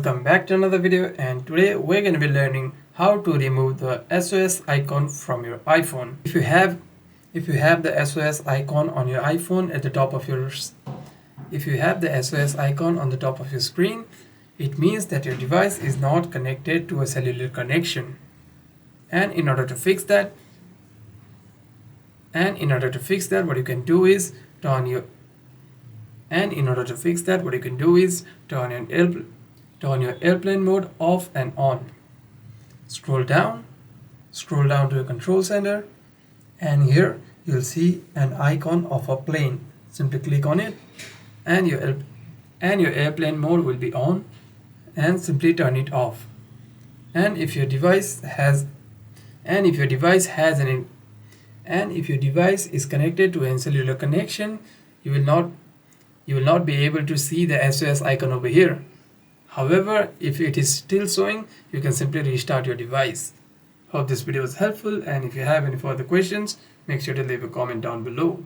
Welcome back to another video, and today we're going to be learning how to remove the SOS icon from your iPhone. If you have the SOS icon on your iPhone at the top of your screen, it means that your device is not connected to a cellular connection. And in order to fix that, what you can do is turn your airplane mode off and on. Scroll down to your control center, and here you'll see an icon of a plane. Simply click on it, and your airplane mode will be on, and simply turn it off. And if your device is connected to a cellular connection, you will not be able to see the SOS icon over here. However, if it is still showing, you can simply restart your device. Hope this video was helpful, and if you have any further questions, make sure to leave a comment down below.